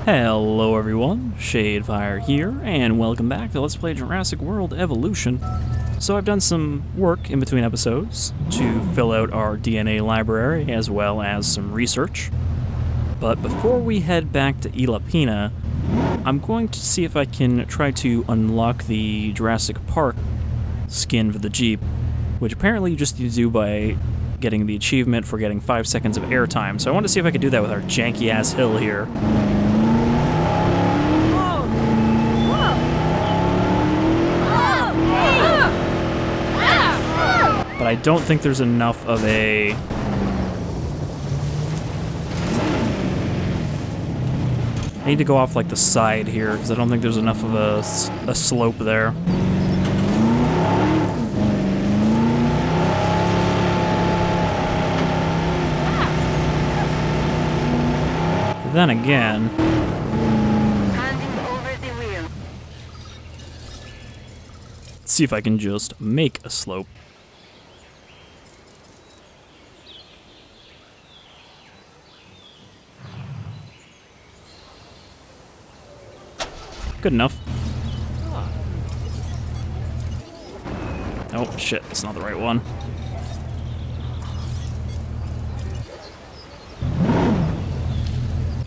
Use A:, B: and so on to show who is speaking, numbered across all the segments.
A: Hello everyone, Shadefire here, and welcome back to Let's Play Jurassic World Evolution. So I've done some work in between episodes to fill out our DNA library as well as some research. But before we head back to Isla Pena, I'm going to see if I can try to unlock the Jurassic Park skin for the Jeep, which apparently you just need to do by getting the achievement for getting 5 seconds of airtime. So I want to see if I can do that with our janky-ass hill here. But I don't think there's enough of a... I need to go off like the side here, because I don't think there's enough of a slope there. Then again... Let's see if I can just make a slope. Good enough. Oh shit, that's not the right one.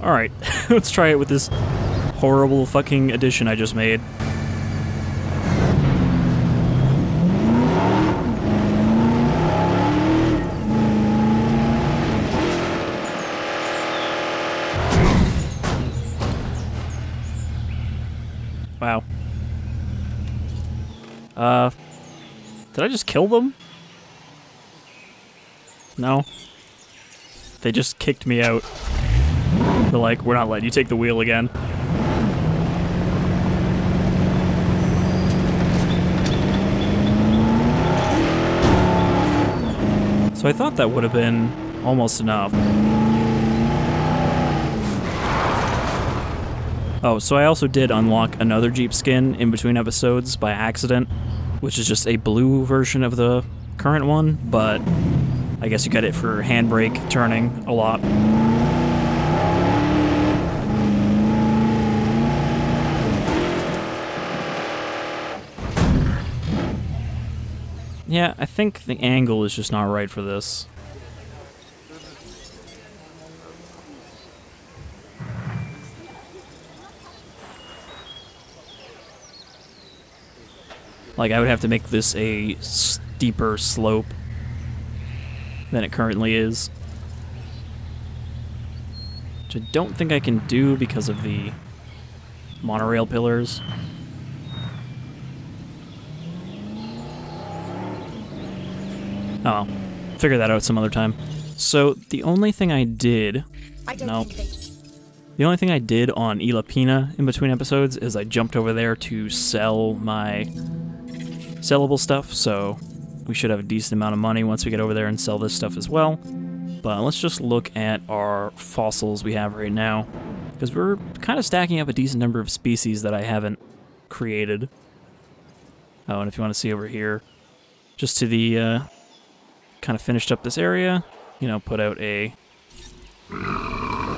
A: Alright, let's try it with this horrible fucking addition I just made. Wow. Did I just kill them? No. They just kicked me out. They're like, we're not letting you take the wheel again. So I thought that would have been almost enough. Oh, so I also did unlock another Jeep skin in between episodes by accident, which is just a blue version of the current one, but I guess you get it for handbrake turning a lot. Yeah, I think the angle is just not right for this. Like, I would have to make this a steeper slope than it currently is. Which I don't think I can do because of the monorail pillars. Oh well, figure that out some other time. So, the only thing I did... The only thing I did on Isla Pena in between episodes is I jumped over there to sell my sellable stuff, so we should have a decent amount of money once we get over there and sell this stuff as well. But let's just look at our fossils we have right now, because we're kind of stacking up a decent number of species that I haven't created. Oh, and if you want to see over here, just to the, kind of finished up this area, you know, put out a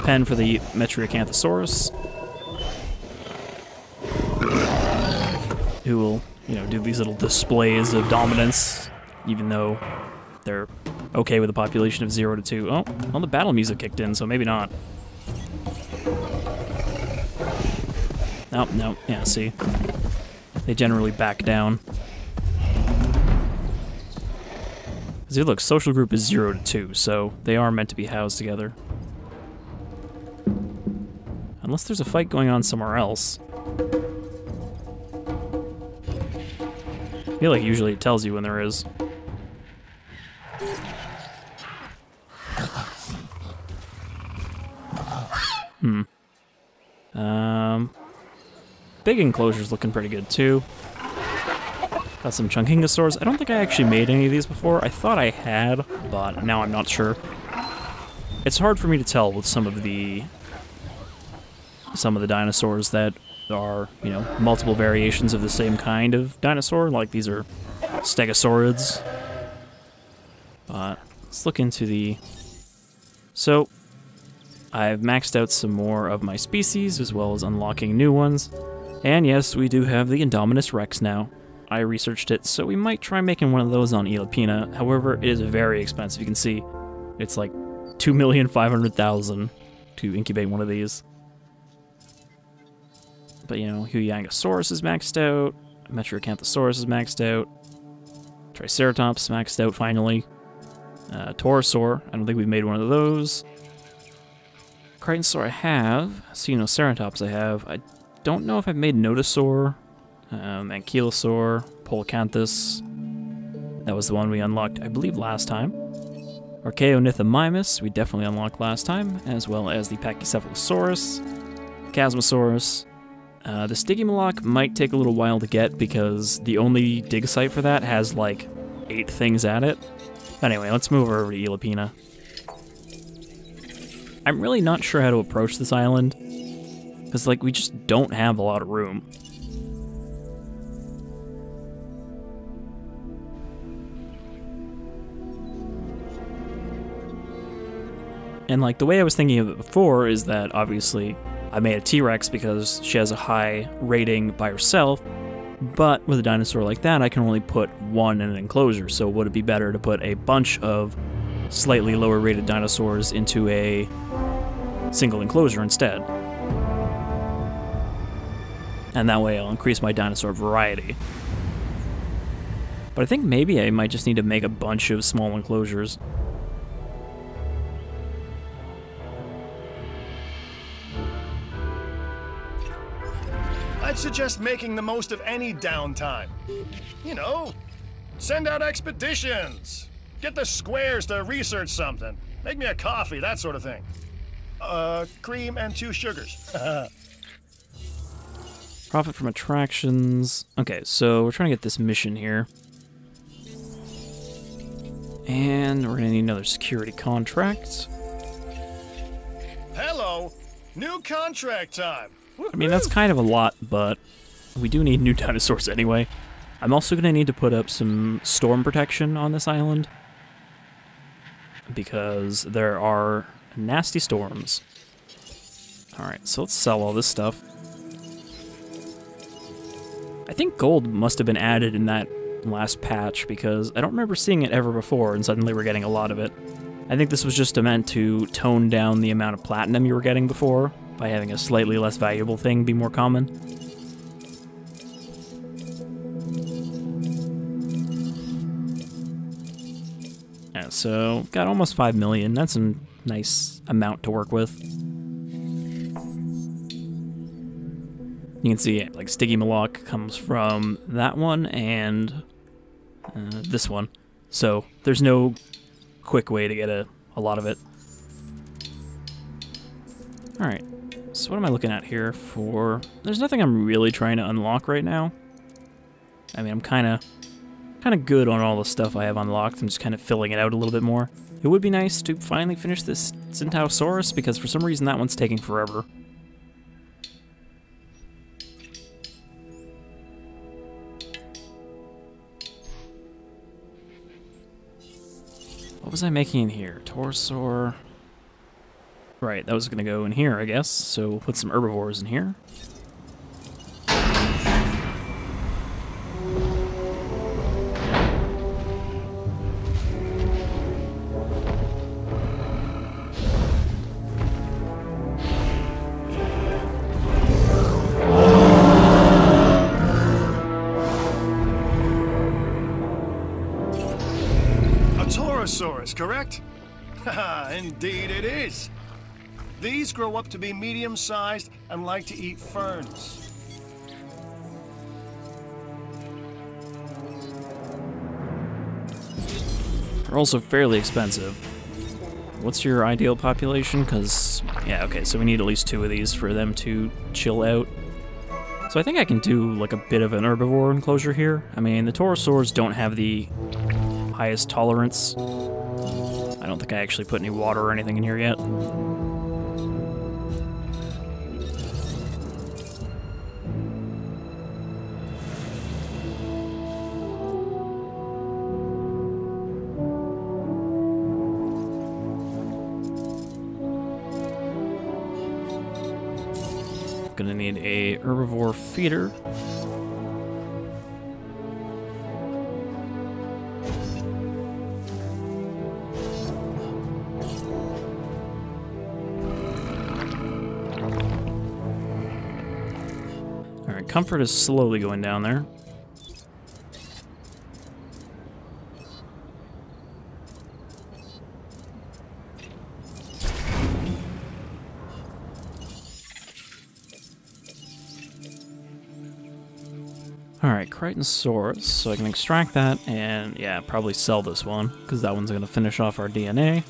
A: pen for the Camarasaurs, who will, you know, do these little displays of dominance, even though they're okay with a population of 0 to 2. Oh, well, the battle music kicked in, so maybe not. Oh, no, yeah, see. They generally back down. See, look, social group is 0 to 2, so they are meant to be housed together. Unless there's a fight going on somewhere else. I feel like usually it tells you when there is. Big enclosure's looking pretty good too. Got some Camarasaurs. I don't think I actually made any of these before. I thought I had, but now I'm not sure. It's hard for me to tell with some of the dinosaurs that are, you know, multiple variations of the same kind of dinosaur. Like, these are stegosaurids. But let's look into the... So, I've maxed out some more of my species, as well as unlocking new ones. And yes, we do have the Indominus Rex now. I researched it, so we might try making one of those on Isla Pena. However, it is very expensive. You can see it's like 2,500,000 to incubate one of these. But you know, Huyangosaurus is maxed out. Metriacanthosaurus is maxed out. Triceratops maxed out finally. Torosaur, I don't think we've made one of those. Crichtonsaur I have. Sinoceratops I have. I don't know if I've made Nodosaur. Ankylosaur, Polacanthus. That was the one we unlocked, I believe, last time. Archaeonithomimus, we definitely unlocked last time, as well as the Pachycephalosaurus, Chasmosaurus. The Stygimoloch might take a little while to get because the only dig site for that has like 8 things at it. Anyway, let's move over to Isla Pena. I'm really not sure how to approach this island, because like we just don't have a lot of room. And like the way I was thinking of it before is that obviously I made a T-Rex because she has a high rating by herself, but with a dinosaur like that I can only put one in an enclosure, so would it be better to put a bunch of slightly lower rated dinosaurs into a single enclosure instead? And that way I'll increase my dinosaur variety. But I think maybe I might just need to make a bunch of small enclosures.
B: I'd suggest making the most of any downtime. You know, send out expeditions. Get the squares to research something. Make me a coffee, that sort of thing. Cream and 2 sugars.
A: Profit from attractions. Okay, so we're trying to get this mission here. And we're gonna need another security contract.
B: Hello, new contract time.
A: I mean, that's kind of a lot, but we do need new dinosaurs anyway. I'm also going to need to put up some storm protection on this island, because there are nasty storms. Alright, so let's sell all this stuff. I think gold must have been added in that last patch, because I don't remember seeing it ever before, and suddenly we're getting a lot of it. I think this was just meant to tone down the amount of platinum you were getting before, by having a slightly less valuable thing be more common. Yeah, so got almost 5 million. That's a nice amount to work with. You can see, like, Stygimoloch comes from that one and this one. So there's no quick way to get a lot of it. Alright. So what am I looking at here for? There's nothing I'm really trying to unlock right now. I mean, I'm kind of good on all the stuff I have unlocked. I'm just kind of filling it out a little bit more. It would be nice to finally finish this Centaurosaurus, because for some reason that one's taking forever. What was I making in here? Torosaur. Right, that was going to go in here, I guess, so we'll put some herbivores in here.
B: A Torosaurus, correct? Haha, indeed it is. These grow up to be medium-sized and like to eat ferns.
A: They're also fairly expensive. What's your ideal population? Because, yeah, okay, so we need at least 2 of these for them to chill out. So I think I can do, like, a bit of an herbivore enclosure here. I mean, the Torosaurs don't have the highest tolerance. I don't think I actually put any water or anything in here yet. Gonna need a herbivore feeder. Alright, comfort is slowly going down there. Alright, Crichtonsaurus, so I can extract that and, yeah, probably sell this one, because that one's going to finish off our DNA.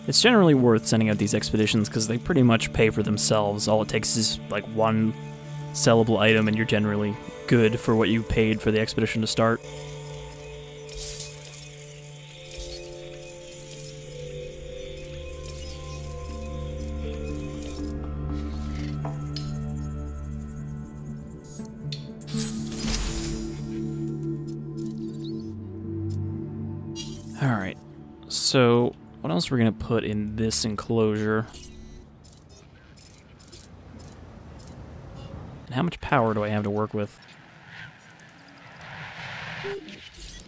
A: It's generally worth sending out these expeditions because they pretty much pay for themselves. All it takes is, like, one sellable item and you're generally good for what you paid for the expedition to start. Alright, so what else are we going to put in this enclosure? And how much power do I have to work with?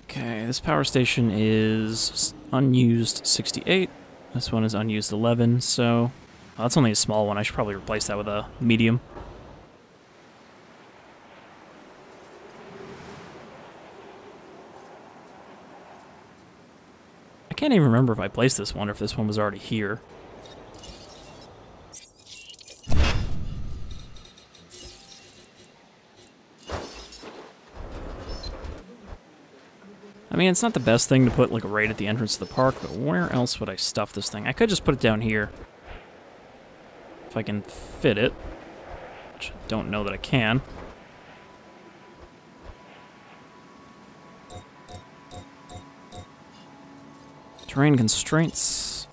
A: Okay, this power station is unused 68. This one is unused 11, so well, that's only a small one. I should probably replace that with a medium. I can't even remember if I placed this one or if this one was already here. I mean, it's not the best thing to put like right at the entrance of the park, but where else would I stuff this thing? I could just put it down here. If I can fit it, which I don't know that I can. Terrain constraints.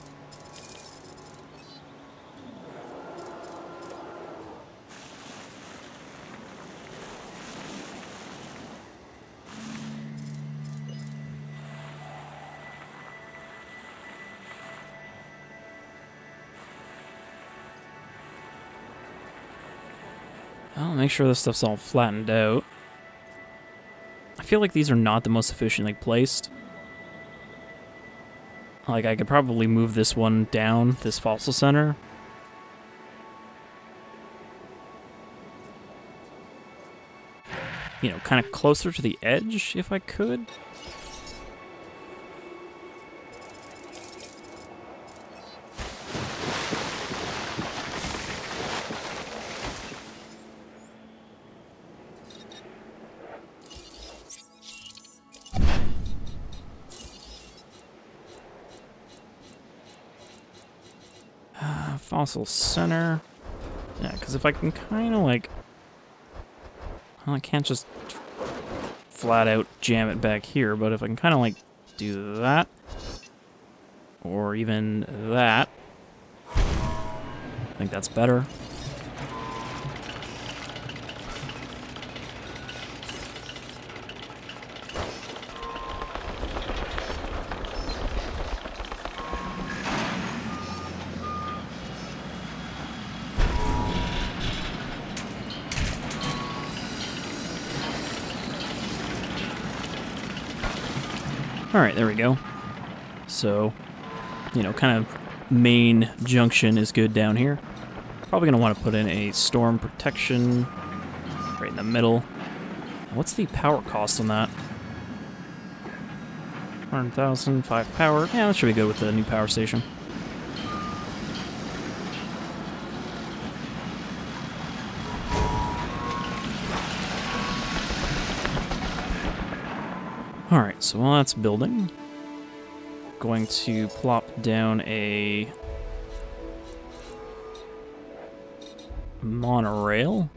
A: I'll make sure this stuff's all flattened out. I feel like these are not the most efficiently placed. Like, I could probably move this one down, this fossil center. You know, kind of closer to the edge, if I could. Fossil center. Yeah, because if I can kind of like... Well, I can't just flat out jam it back here, but if I can kind of like do that, or even that, I think that's better. Alright, there we go. So, you know, kind of main junction is good down here. Probably going to want to put in a storm protection right in the middle. What's the power cost on that? 100,000, 5 power. Yeah, that should be good with the new power station. Alright, so while that's building, going to plop down a monorail.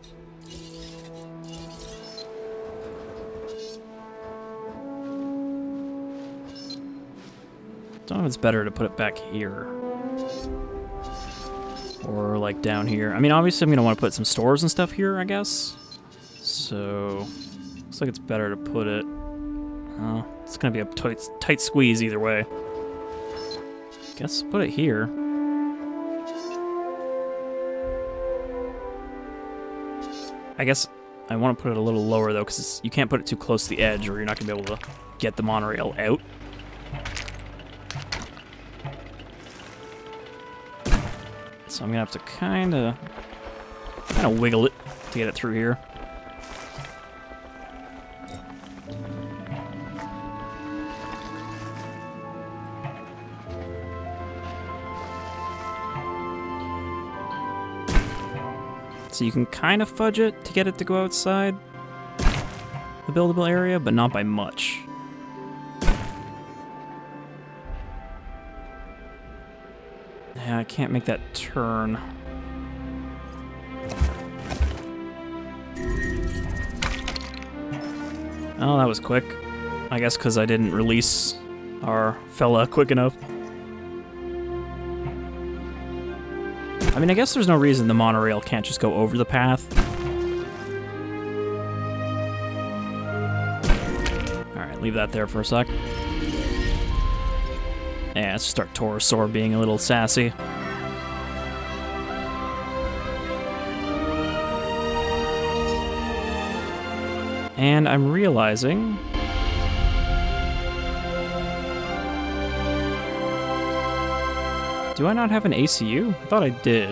A: Don't know if it's better to put it back here. Or like down here. I mean, obviously I'm going to want to put some stores and stuff here, I guess. So, looks like it's better to put it Oh, it's gonna be a tight squeeze either way. Guess put it here. I guess I want to put it a little lower though, because you can't put it too close to the edge or you're not gonna be able to get the monorail out. So I'm gonna have to kind of wiggle it to get it through here. So you can kind of fudge it to get it to go outside the buildable area, but not by much. Yeah, I can't make that turn. Oh, that was quick. I guess because I didn't release our fella quick enough. I mean, I guess there's no reason the monorail can't just go over the path. Alright, leave that there for a sec. Yeah, let's start Torosaur being a little sassy. And I'm realizing... Do I not have an ACU? I thought I did.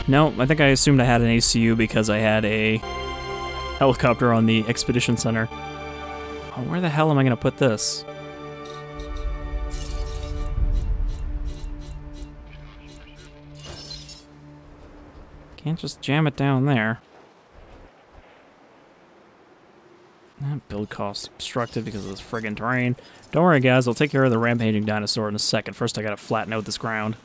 A: No, I think I assumed I had an ACU because I had a helicopter on the Expedition Center. Oh, where the hell am I going to put this? Can't just jam it down there. Build cost obstructed because of this friggin' terrain. Don't worry, guys. I'll take care of the rampaging dinosaur in a second. First, I gotta flatten out this ground.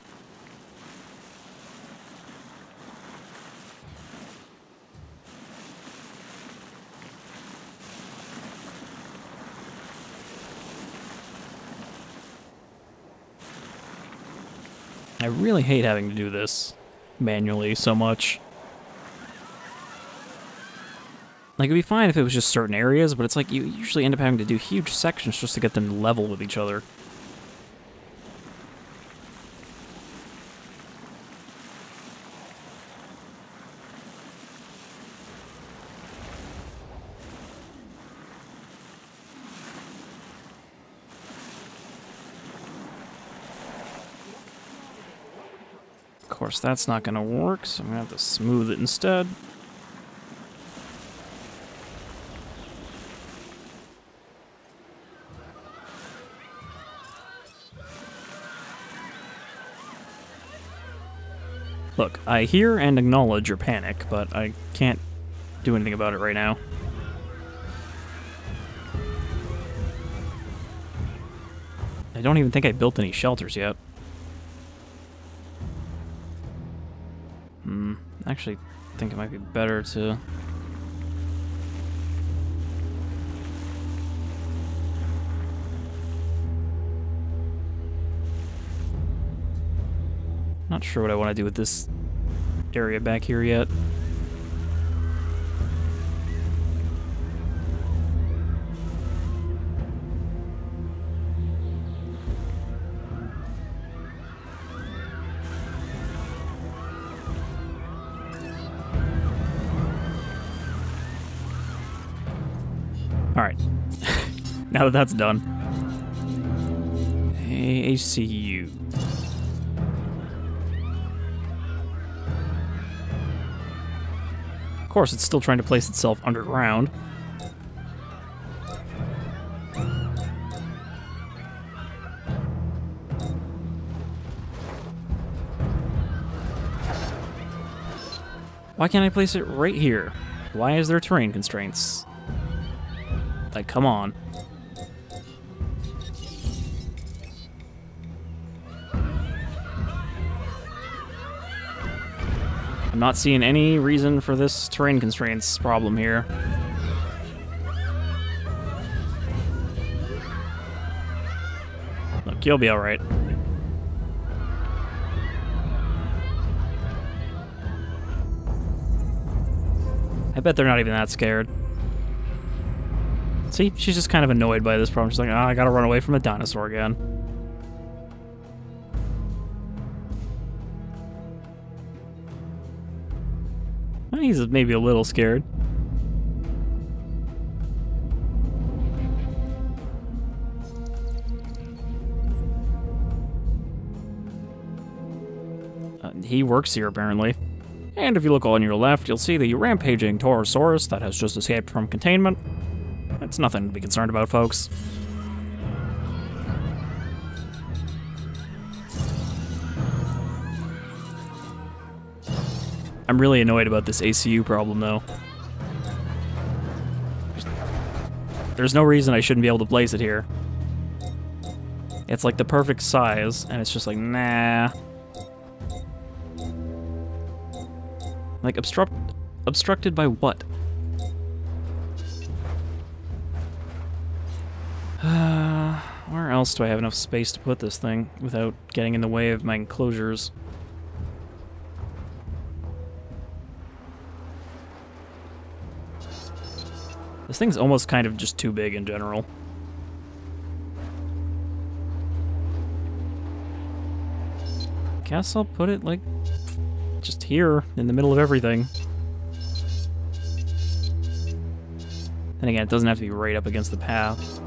A: I really hate having to do this manually so much. Like, it'd be fine if it was just certain areas, but it's like you usually end up having to do huge sections just to get them level with each other. Of course, that's not going to work, so I'm going to have to smooth it instead. Look, I hear and acknowledge your panic, but I can't do anything about it right now. I don't even think I built any shelters yet. Actually, I think it might be better to... Not sure what I want to do with this area back here yet. Alright. Now that that's done. ACU. Of course, it's still trying to place itself underground. Why can't I place it right here? Why is there terrain constraints? Like, come on. I'm not seeing any reason for this terrain constraints problem here. Look, you'll be alright. I bet they're not even that scared. See, she's just kind of annoyed by this problem. She's like, I gotta run away from a dinosaur again. He's maybe a little scared. He works here, apparently. And if you look on your left, you'll see the rampaging Torosaurus that has just escaped from containment. It's nothing to be concerned about, folks. I'm really annoyed about this ACU problem, though. There's no reason I shouldn't be able to place it here. It's like the perfect size, and it's just like, nah. Like, obstructed by what? Where else do I have enough space to put this thing without getting in the way of my enclosures? This thing's almost kind of just too big in general. Guess I'll put it, like, just here, in the middle of everything. Then again, it doesn't have to be right up against the path.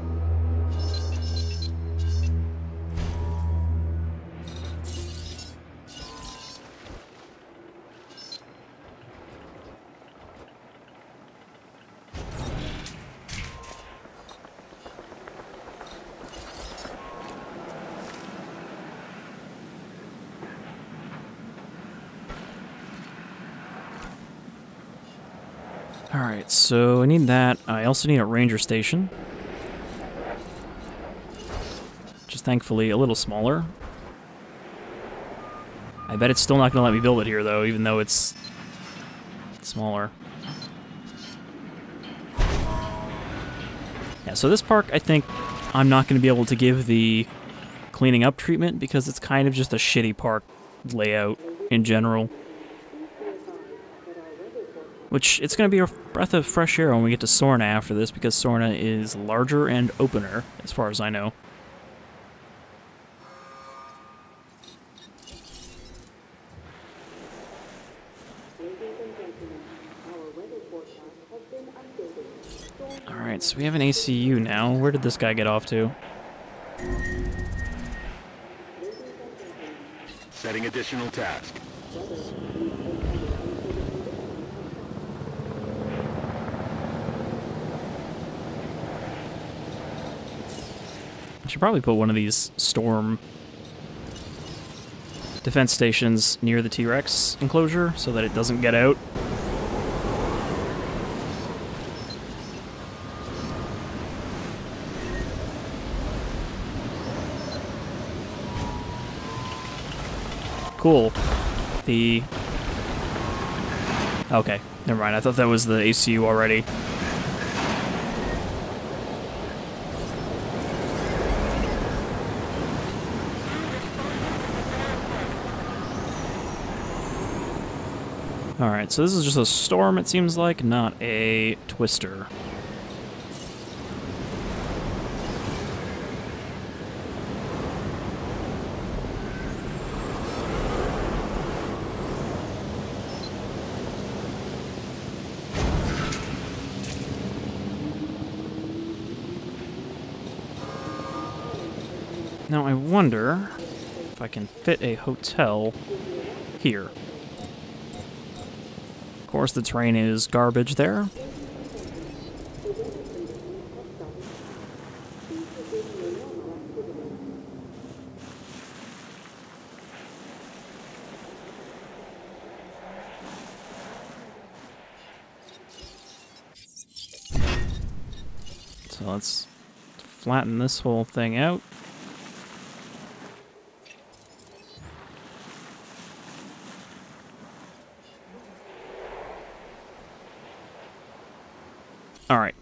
A: Alright, so I need that. I also need a ranger station. Which is thankfully a little smaller. I bet it's still not going to let me build it here, though, even though it's smaller. Yeah, so this park, I think I'm not going to be able to give the cleaning up treatment because it's kind of just a shitty park layout in general. Which, it's going to be a breath of fresh air when we get to Sorna after this, because Sorna is larger and opener, as far as I know. Alright, so we have an ACU now. Where did this guy get off to?
C: Setting additional task.
A: I should probably put one of these storm defense stations near the T-Rex enclosure so that it doesn't get out. Cool. Okay, never mind. I thought that was the ACU already. Alright, so this is just a storm, it seems like, not a twister. Now I wonder if I can fit a hotel here. Of course, the terrain is garbage there. So let's flatten this whole thing out. Alright,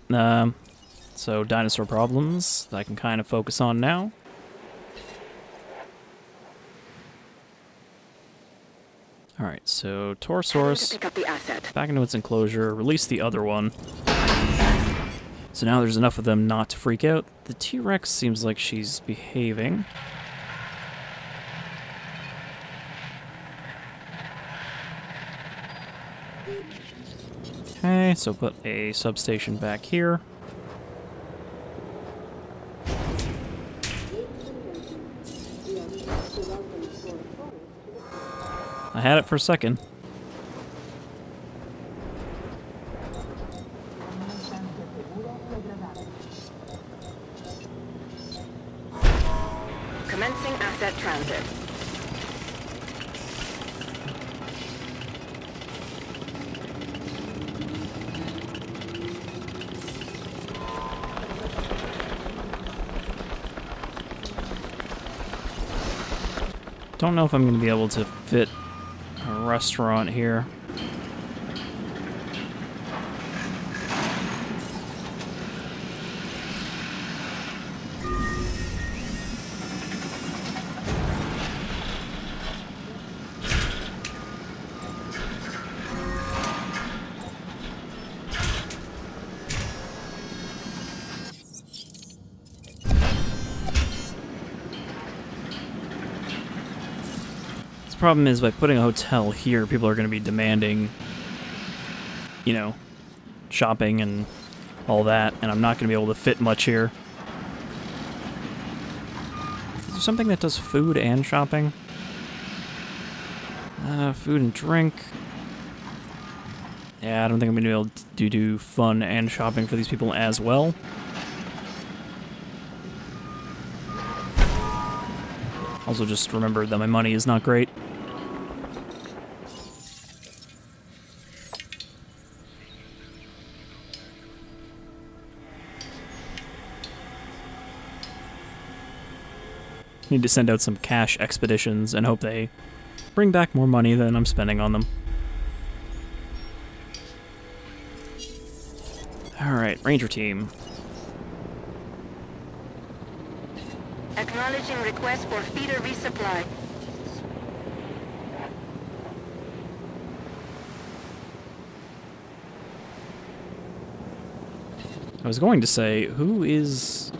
A: so dinosaur problems that I can kind of focus on now. Alright, so
D: Time to
A: Torosaurus,
D: pick up the asset.
A: back into its enclosure, release the other one. So now there's enough of them not to freak out. The T-Rex seems like she's behaving. Okay, so put a substation back here. I had it for a second.
D: Commencing asset transit.
A: Don't know if I'm going to be able to fit a restaurant here. Problem is, by putting a hotel here, people are going to be demanding, you know, shopping and all that, and I'm not going to be able to fit much here. Is there something that does food and shopping? Food and drink. Yeah, I don't think I'm going to be able to do fun and shopping for these people as well. Also, just remember that my money is not great. Need to send out some cash expeditions and hope they bring back more money than I'm spending on them. Alright, Ranger team.
D: Acknowledging request for feeder resupply.
A: I was going to say, who is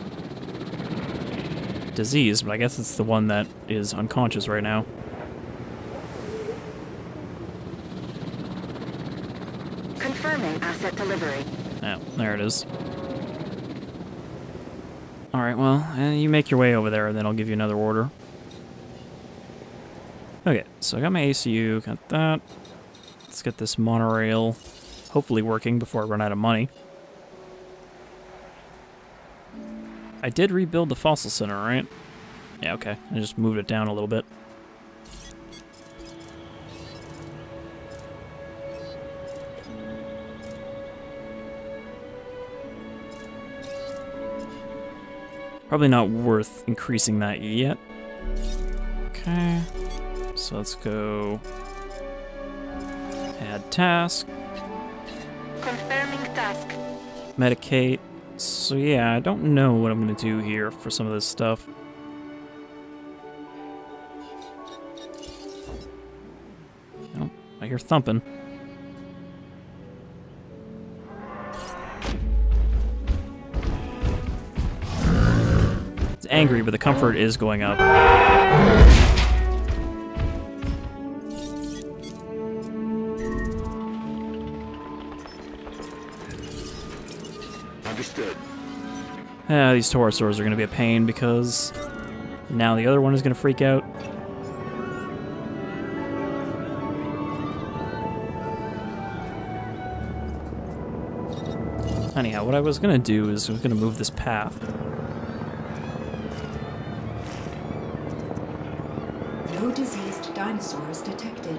A: diseased, but I guess it's the one that is unconscious right now.
D: Confirming asset delivery.
A: Oh, there it is. Alright, well, you make your way over there, and then I'll give you another order. Okay, so I got my ACU, got that. Let's get this monorail hopefully working before I run out of money. I did rebuild the fossil center, right? Yeah, okay. I just moved it down a little bit. Probably not worth increasing that yet. Okay. So let's go add task.
D: Confirming task.
A: Medicate. So yeah, I don't know what I'm going to do here for some of this stuff. Oh, I hear thumping. It's angry, but the comfort is going up.
C: Understood.
A: These Torosaurs are going to be a pain because now the other one is going to freak out. Anyhow, what I was going to do is I was going to move this path.
E: No diseased dinosaurs detected.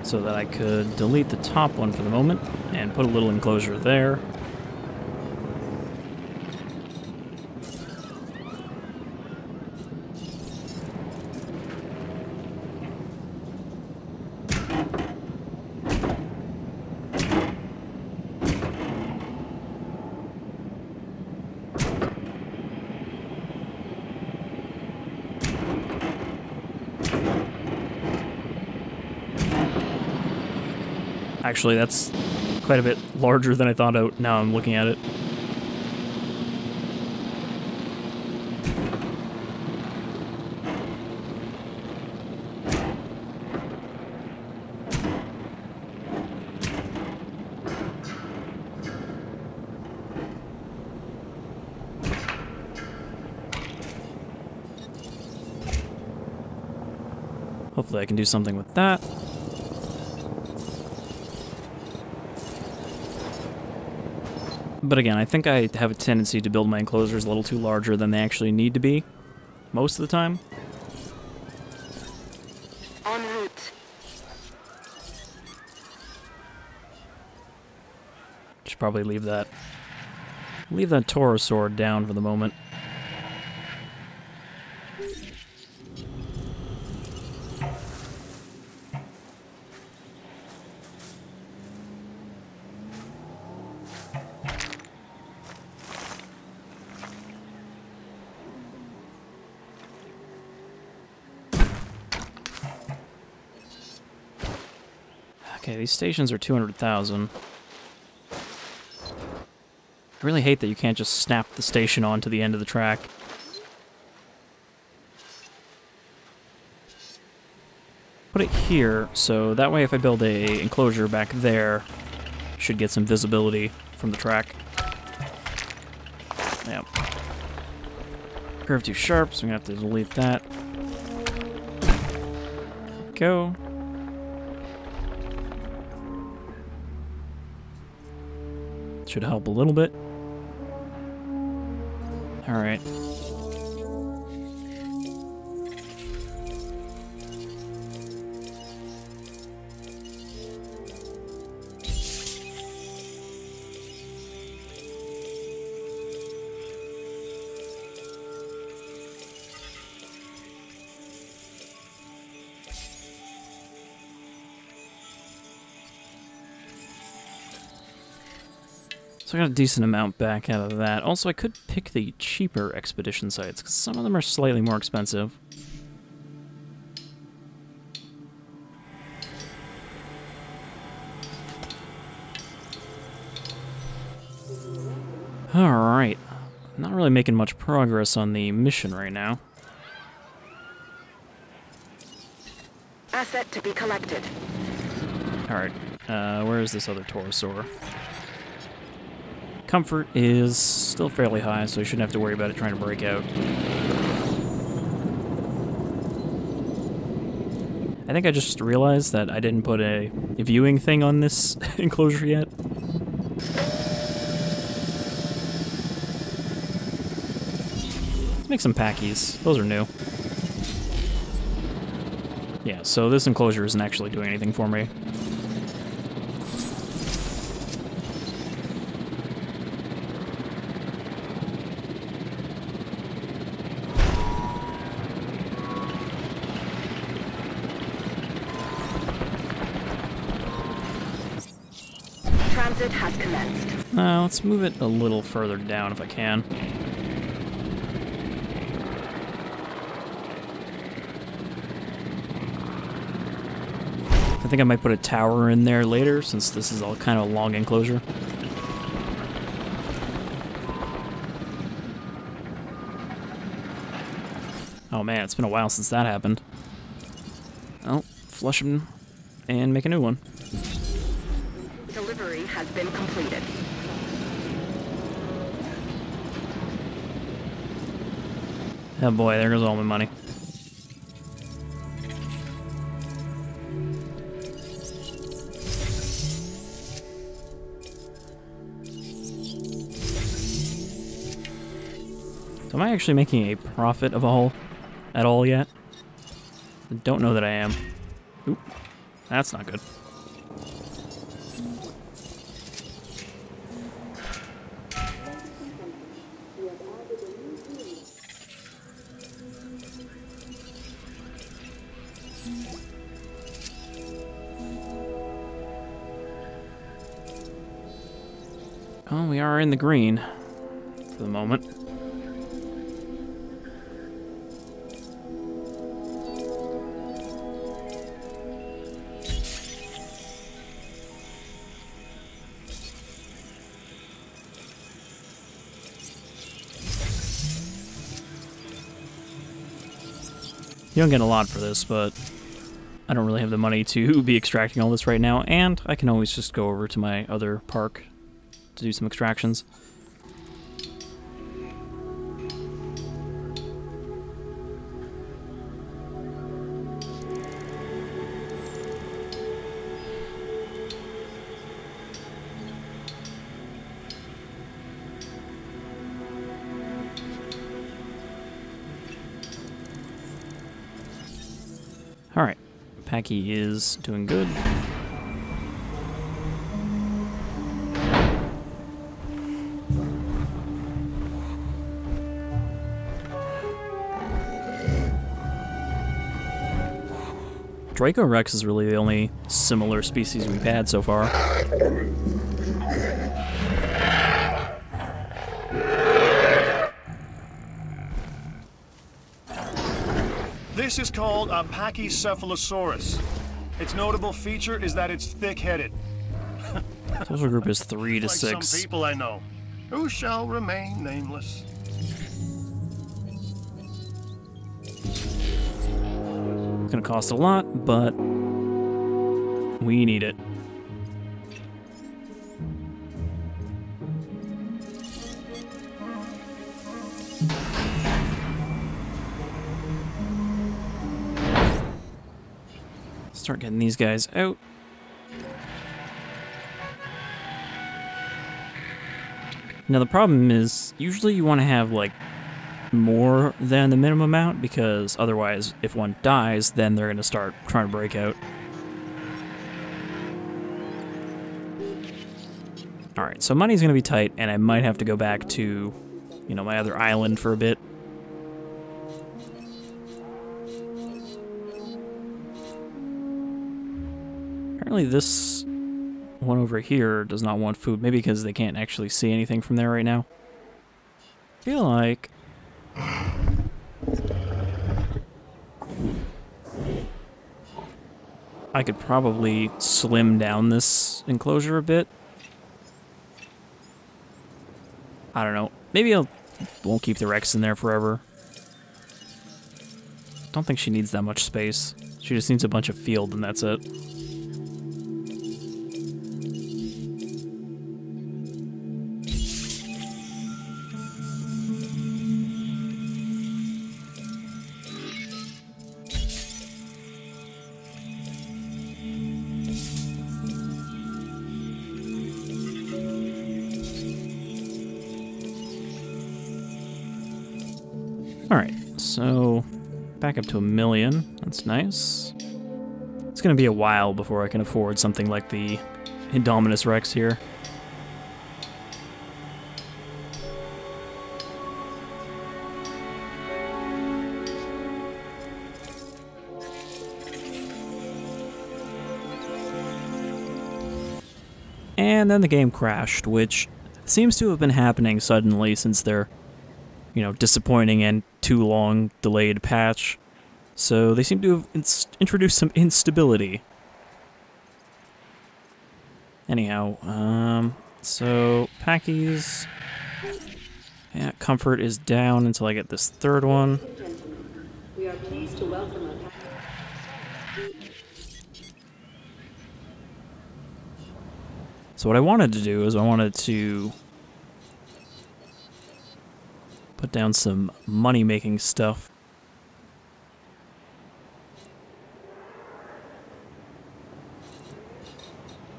A: So that I could delete the top one for the moment and put a little enclosure there. Actually, that's quite a bit larger than I thought out. Now I'm looking at it. Hopefully I can do something with that. But again, I think I have a tendency to build my enclosures a little too larger than they actually need to be, most of the time.
D: En route.
A: Should probably leave that Torosaur down for the moment. Okay, these stations are 200,000. I really hate that you can't just snap the station onto the end of the track. Put it here, so that way if I build a enclosure back there, should get some visibility from the track. Yep. Curve too sharp, so I'm gonna have to delete that. Go. Should help a little bit. Alright. So I got a decent amount back out of that. Also, I could pick the cheaper expedition sites, because some of them are slightly more expensive. Alright. Not really making much progress on the mission right now.
D: Asset to be collected.
A: Alright. Where is this other Torosaur? Comfort is still fairly high, so you shouldn't have to worry about it trying to break out. I think I just realized that I didn't put a viewing thing on this enclosure yet. Let's make some packies. Those are new. Yeah, so this enclosure isn't actually doing anything for me.
D: Transit has commenced.
A: Let's move it a little further down if I can. I think I might put a tower in there later, since this is all kind of a long enclosure. Oh man, it's been a while since that happened. Oh, flush them and make a new one.
D: Delivery has been completed.
A: Oh boy, there goes all my money. So am I actually making a profit of at all yet? I don't know that I am. Oop, that's not good. Well, we are in the green for the moment. You don't get a lot for this, but I don't really have the money to be extracting all this right now, and I can always just go over to my other park to do some extractions. Alright, Packy is doing good. Draco Rex is really the only similar species we've had so far.
B: This is called a Pachycephalosaurus. Its notable feature is that it's thick-headed.
A: Social group is 3 to
B: Like
A: 6.
B: some people I know, who shall remain nameless.
A: It's gonna cost a lot, but we need it. Start getting these guys out. Now the problem is, usually you want to have like more than the minimum amount, because otherwise if one dies, then they're going to start trying to break out. Alright, so money's going to be tight, and I might have to go back to, you know, my other island for a bit. Apparently this one over here does not want food. Maybe because they can't actually see anything from there right now. I feel like I could probably slim down this enclosure a bit. I don't know. Maybe I won't keep the Rex in there forever. Don't think she needs that much space. She just needs a bunch of field and that's it. Alright, so back up to 1 million. That's nice. It's gonna be a while before I can afford something like the Indominus Rex here. And then the game crashed, which seems to have been happening suddenly since they're, you know, disappointing and too long delayed patch. So they seem to have introduced some instability. Anyhow, so Packy's, yeah, comfort is down until I get this third one.
E: We are pleased to welcome a
A: So what I wanted to do is I wanted to put down some money-making stuff.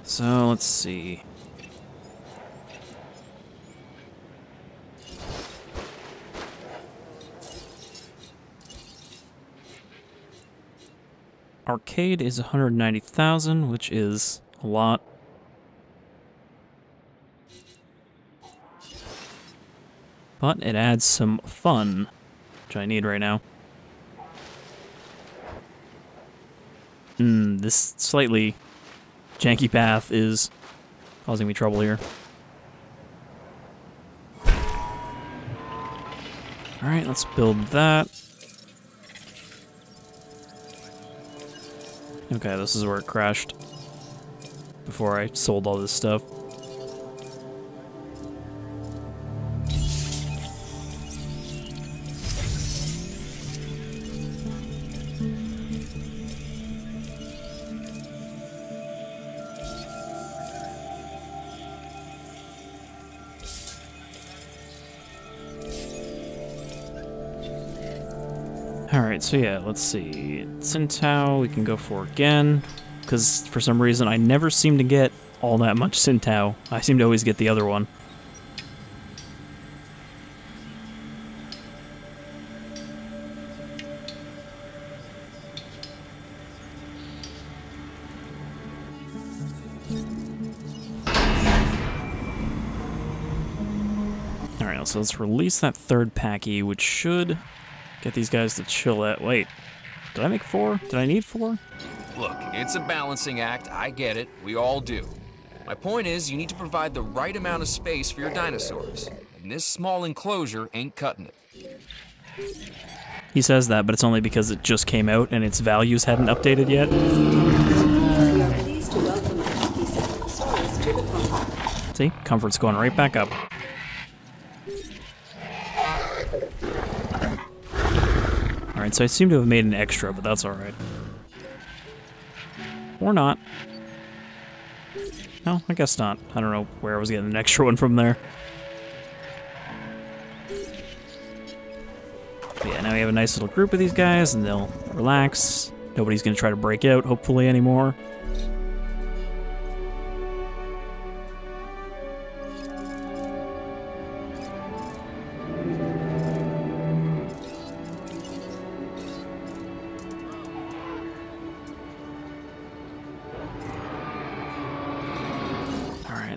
A: So, let's see. Arcade is 190,000, which is a lot. But it adds some fun, which I need right now. This slightly janky path is causing me trouble here. Alright, let's build that. Okay, this is where it crashed before I sold all this stuff. Alright, so yeah, let's see. Tsingtao we can go for again, because for some reason I never seem to get all that much Tsingtao. I seem to always get the other one. Alright, so let's release that third packy, which should get these guys to chill at... Wait, did I make 4? Did I need 4?
F: Look, it's a balancing act, I get it, we all do. My point is, you need to provide the right amount of space for your dinosaurs, and this small enclosure ain't cutting it.
A: He says that, but it's only because it just came out and its values hadn't updated yet.
E: We are pleased to welcome Camarasaurs to the compound.
A: See? Comfort's going right back up. Alright, so I seem to have made an extra, but that's alright. Or not. No, I guess not. I don't know where I was getting an extra one from there. But yeah, now we have a nice little group of these guys, and they'll relax. Nobody's gonna try to break out, hopefully, anymore.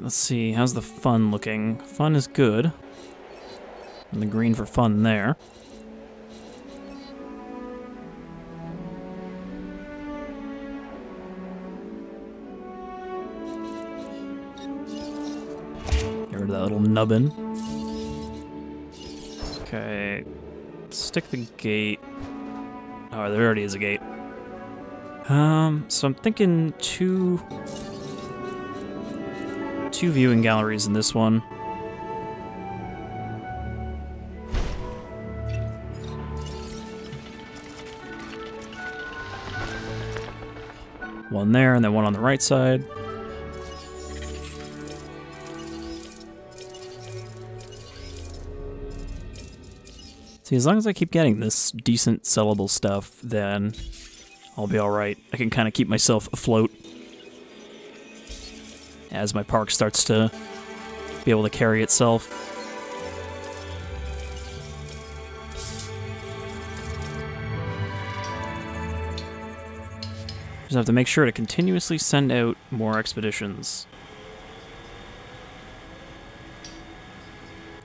A: Let's see, how's the fun looking? Fun is good. And the green for fun there. Get rid of that little nubbin. Okay. Stick the gate. Oh, there already is a gate. So I'm thinking two viewing galleries in this one. One there, and then one on the right side. See, as long as I keep getting this decent sellable stuff, then I'll be alright. I can kind of keep myself afloat as my park starts to be able to carry itself. Just have to make sure to continuously send out more expeditions.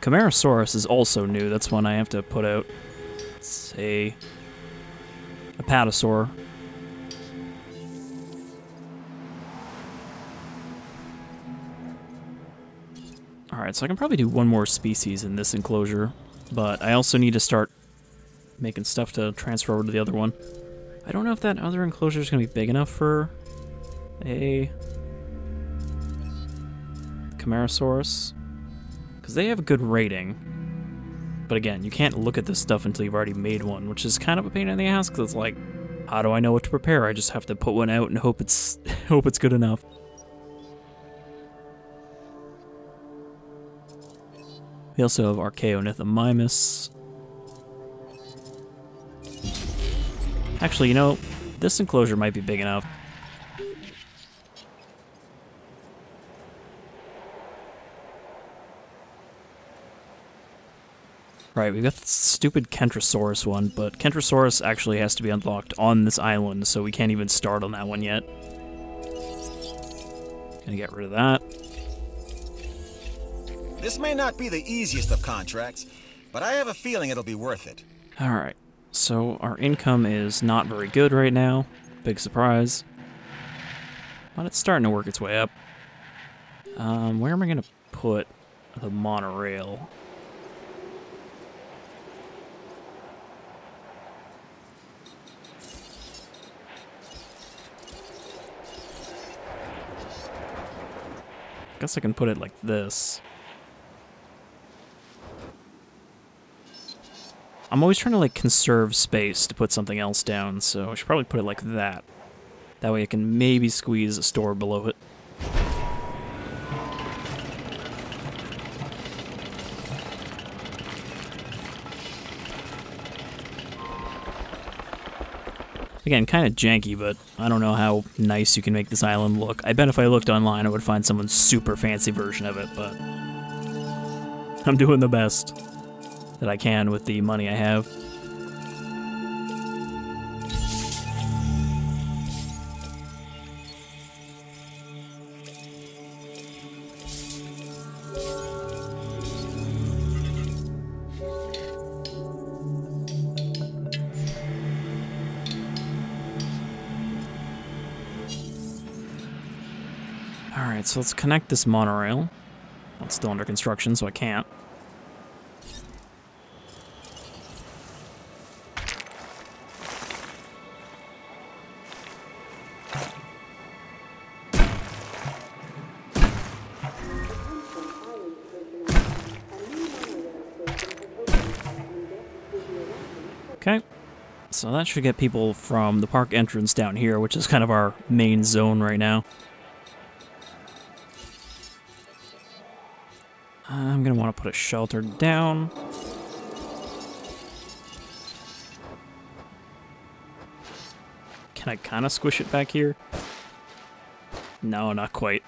A: Camarasaurs is also new. That's one I have to put out. It's a Apatosaur. Alright, so I can probably do one more species in this enclosure, but I also need to start making stuff to transfer over to the other one. I don't know if that other enclosure is going to be big enough for a Camarasaurus, because they have a good rating. But again, you can't look at this stuff until you've already made one, which is kind of a pain in the ass, because it's like, how do I know what to prepare? I just have to put one out and hope it's good enough. We also have Archaeonithomimus. Actually, you know, this enclosure might be big enough. Right, we've got the stupid Camarasaurus one, but Camarasaurus actually has to be unlocked on this island, so we can't even start on that one yet. Gonna get rid of that.
G: This may not be the easiest of contracts, but I have a feeling it'll be worth it.
A: Alright, so our income is not very good right now. Big surprise. But it's starting to work its way up. Where am I going to put the monorail? Guess I can put it like this. I'm always trying to like conserve space to put something else down, so I should probably put it like that. That way I can maybe squeeze a store below it. Again, kind of janky, but I don't know how nice you can make this island look. I bet if I looked online, I would find someone's super fancy version of it, but I'm doing the best that I can with the money I have. Alright, so let's connect this monorail. Well, it's still under construction, so I can't. Okay, so that should get people from the park entrance down here, which is kind of our main zone right now. I'm gonna want to put a shelter down. Can I kind of squish it back here? No, not quite.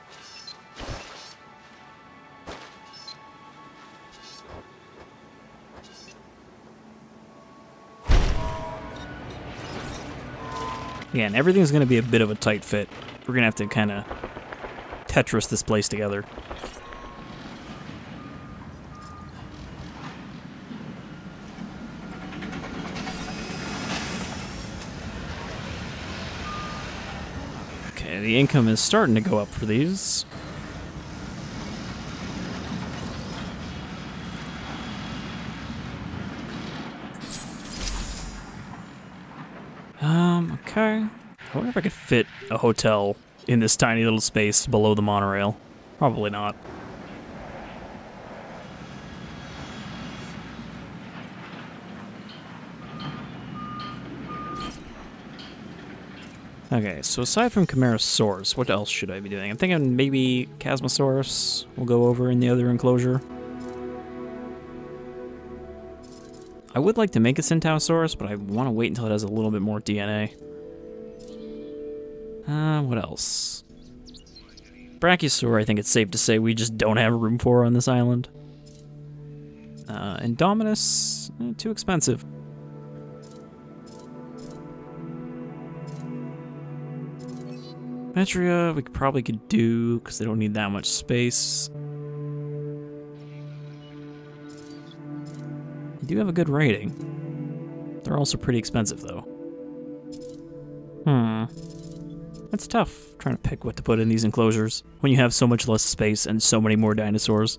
A: Again, everything's going to be a bit of a tight fit. We're going to have to kind of Tetris this place together. Okay, the income is starting to go up for these. Okay. I wonder if I could fit a hotel in this tiny little space below the monorail. Probably not. Okay, so aside from Camarasaurs, what else should I be doing? I'm thinking maybe Camarasaurs will go over in the other enclosure. I would like to make a Centaurosaurus, but I want to wait until it has a little bit more DNA. What else? Brachiosaur, I think it's safe to say we just don't have room for on this island. Indominus, too expensive. Metria, we probably could do, because they don't need that much space. They do have a good rating. They're also pretty expensive, though. That's tough, trying to pick what to put in these enclosures, when you have so much less space and so many more dinosaurs.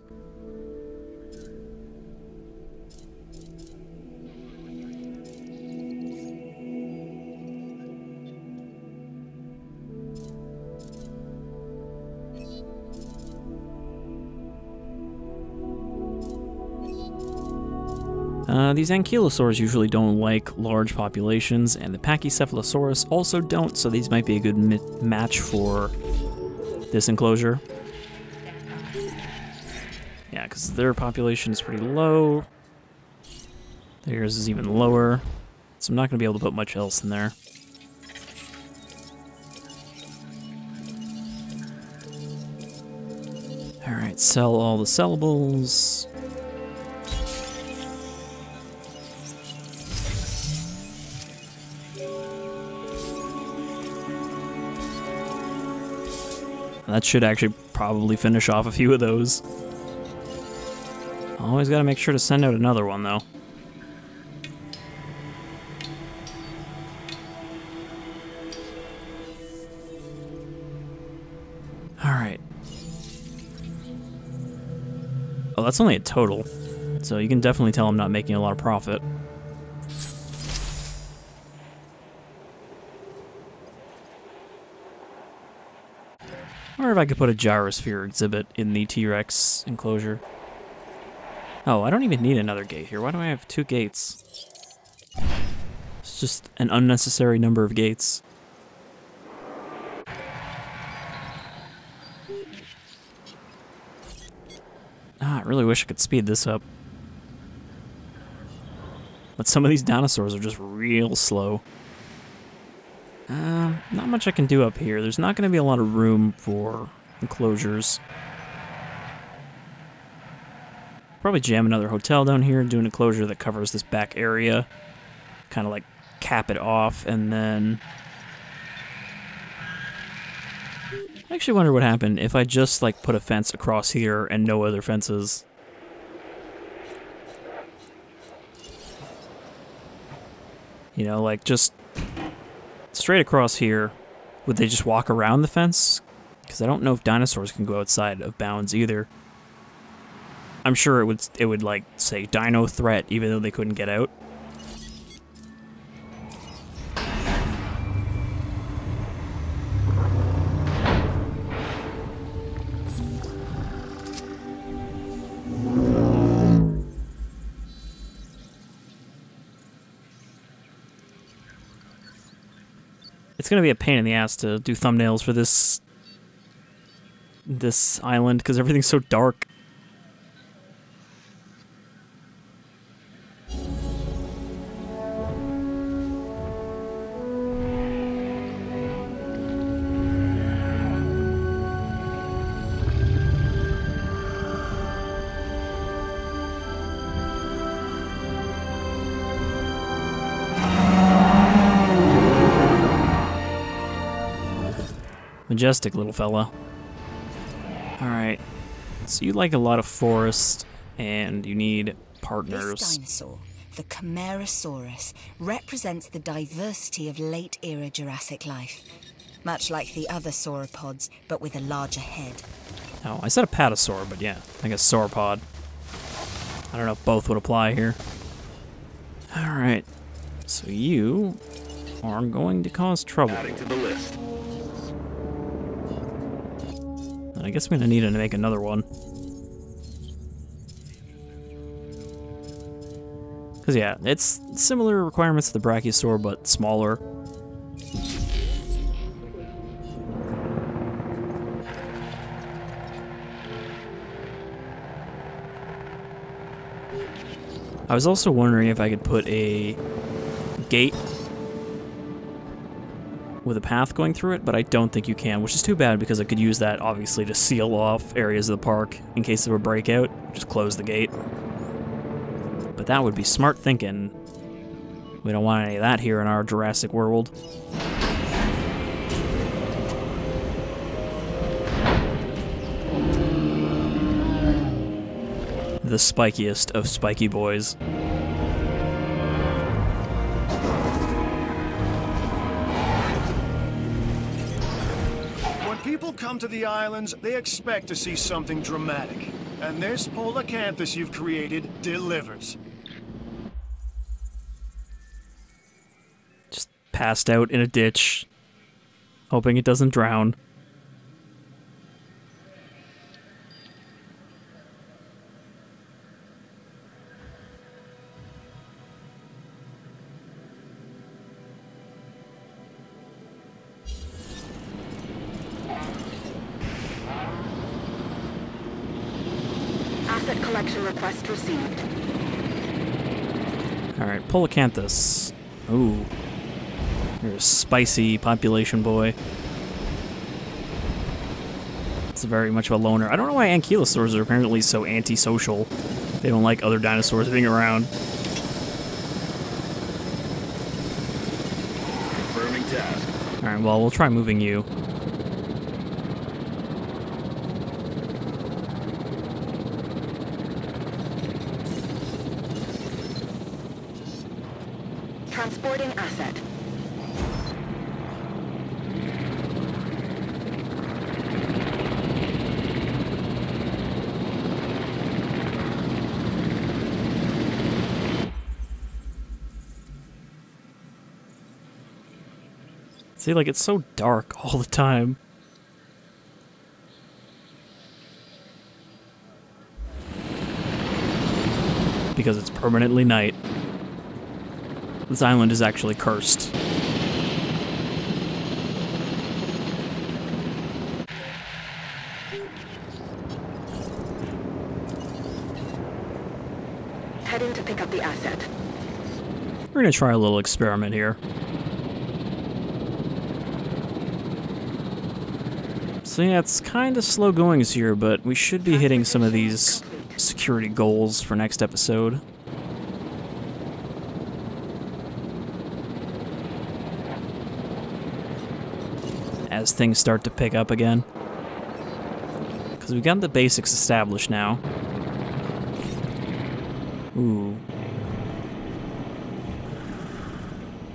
A: These ankylosaurs usually don't like large populations, and the Pachycephalosaurus also don't, so these might be a good match for this enclosure. Yeah, because their population is pretty low. Theirs is even lower, so I'm not going to be able to put much else in there. Alright, sell all the sellables. That should actually probably finish off a few of those. Always gotta make sure to send out another one, though. Alright. Oh, that's only a total. So you can definitely tell I'm not making a lot of profit. I wonder if I could put a gyrosphere exhibit in the T-Rex enclosure. Oh, I don't even need another gate here. Why do I have 2 gates? It's just an unnecessary number of gates. I really wish I could speed this up. But some of these dinosaurs are just real slow. Not much I can do up here. There's not going to be a lot of room for enclosures. Probably jam another hotel down here and do an enclosure that covers this back area. Kind of like cap it off, and then... I actually wonder what happened if I just like put a fence across here and no other fences. You know, like just straight across here. Would they just walk around the fence? Because I don't know if dinosaurs can go outside of bounds either. I'm sure it would like say dino threat even though they couldn't get out. It's gonna be a pain in the ass to do thumbnails for this island because everything's so dark. Majestic little fella. Alright, so you like a lot of forest, and you need partners.
H: This dinosaur, the Camarasaurs, represents the diversity of late-era Jurassic life. Much like the other sauropods, but with a larger head.
A: Oh, I said a patasaur, but yeah, I guess sauropod. I don't know if both would apply here. Alright, so you are going to cause trouble.
C: Adding to the list.
A: I guess I'm gonna need to make another one. Cause yeah, it's similar requirements to the Brachiosaur, but smaller. I was also wondering if I could put a gate with a path going through it, but I don't think you can, which is too bad because I could use that, obviously, to seal off areas of the park in case of a breakout. Just close the gate. But that would be smart thinking. We don't want any of that here in our Jurassic world. The spikiest of spiky boys.
B: People come to the islands, they expect to see something dramatic. And this polacanthus you've created delivers.
A: Just passed out in a ditch, hoping it doesn't drown.
D: Asset collection request received.
A: Alright, Polacanthus. Ooh. You're a spicy population boy. It's very much of a loner. I don't know why ankylosaurs are apparently so antisocial. They don't like other dinosaurs being around.
C: Confirming task.
A: Alright, well, we'll try moving you.
D: Transporting asset.
A: See, like, it's so dark all the time. Because it's permanently night. This island is actually cursed.
D: Heading to pick up the asset.
A: We're gonna try a little experiment here. So yeah, it's kind of slow goings here, but we should be hitting some of these security goals for next episode. As things start to pick up again. Because we've got the basics established now. Ooh.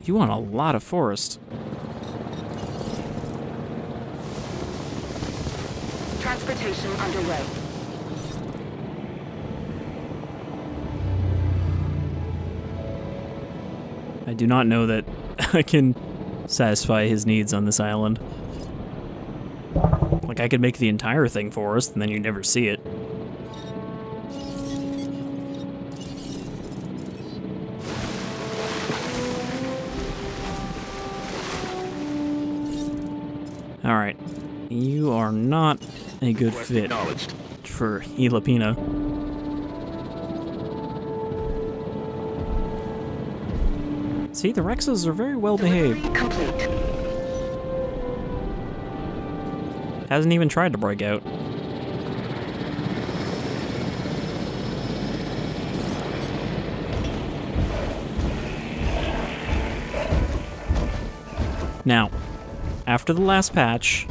A: You want a lot of forest.
D: Transportation underway.
A: I do not know that I can satisfy his needs on this island. Like, I could make the entire thing forest, and then you never see it. Alright. You are not a good fit for Isla Pena. See, the Rexes are very well behaved.
D: Complete.
A: Hasn't even tried to break out. Now, after the last patch,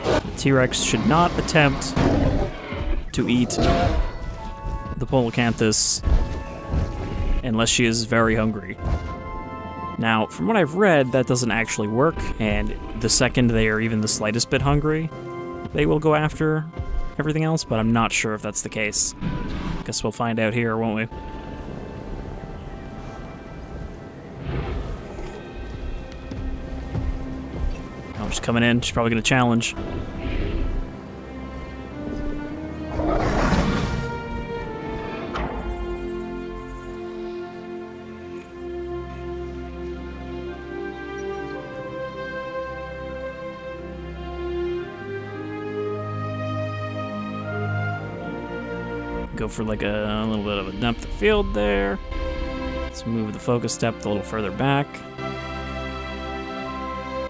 A: the T-Rex should not attempt to eat the Polacanthus unless she is very hungry. Now, from what I've read, that doesn't actually work, and the second they are even the slightest bit hungry, they will go after everything else, but I'm not sure if that's the case. Guess we'll find out here, won't we? Oh, she's coming in. She's probably going to challenge. Go for like a little bit of a depth of field there. Let's move the focus depth a little further back.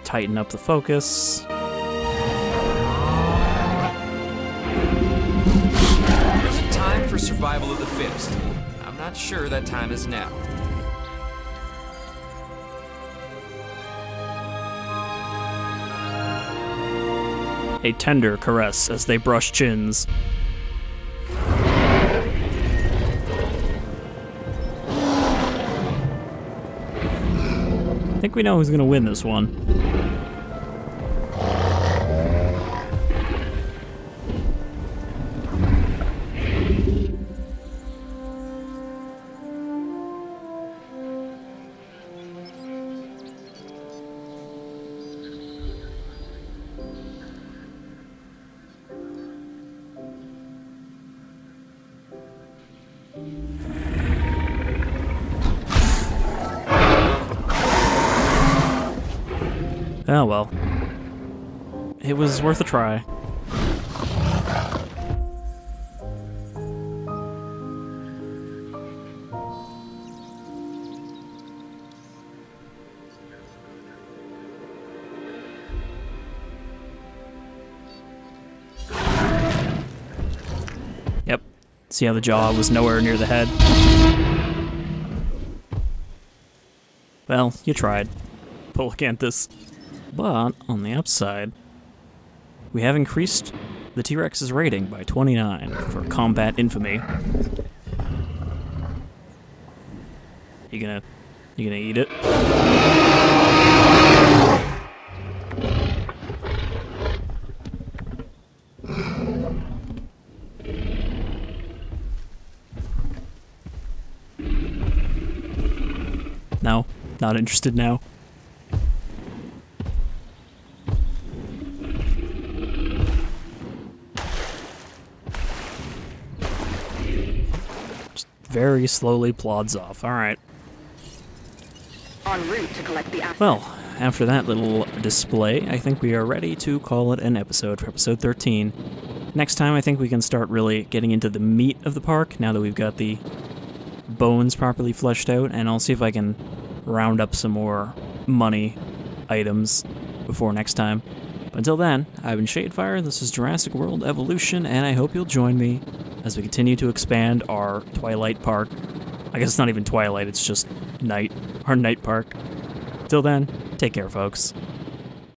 A: Tighten up the focus.
F: There's a time for survival of the fittest. I'm not sure that time is now.
A: A tender caress as they brush chins. I think we know who's gonna win this one. Oh well. It was worth a try. Yep. See how the jaw was nowhere near the head? Well, you tried. Polacanthus. But, on the upside, we have increased the T-Rex's rating by 29 for combat infamy. You gonna eat it? No, not interested now. Very slowly plods off. Alright.
D: En route to collect the asset.
A: Well, after that little display, I think we are ready to call it an episode for episode 13. Next time, I think we can start really getting into the meat of the park, now that we've got the bones properly fleshed out, and I'll see if I can round up some more money items before next time. But until then, I've been Shadefire, this is Jurassic World Evolution, and I hope you'll join me as we continue to expand our Twilight Park. I guess it's not even Twilight, it's just night, our night park. Till then, take care, folks.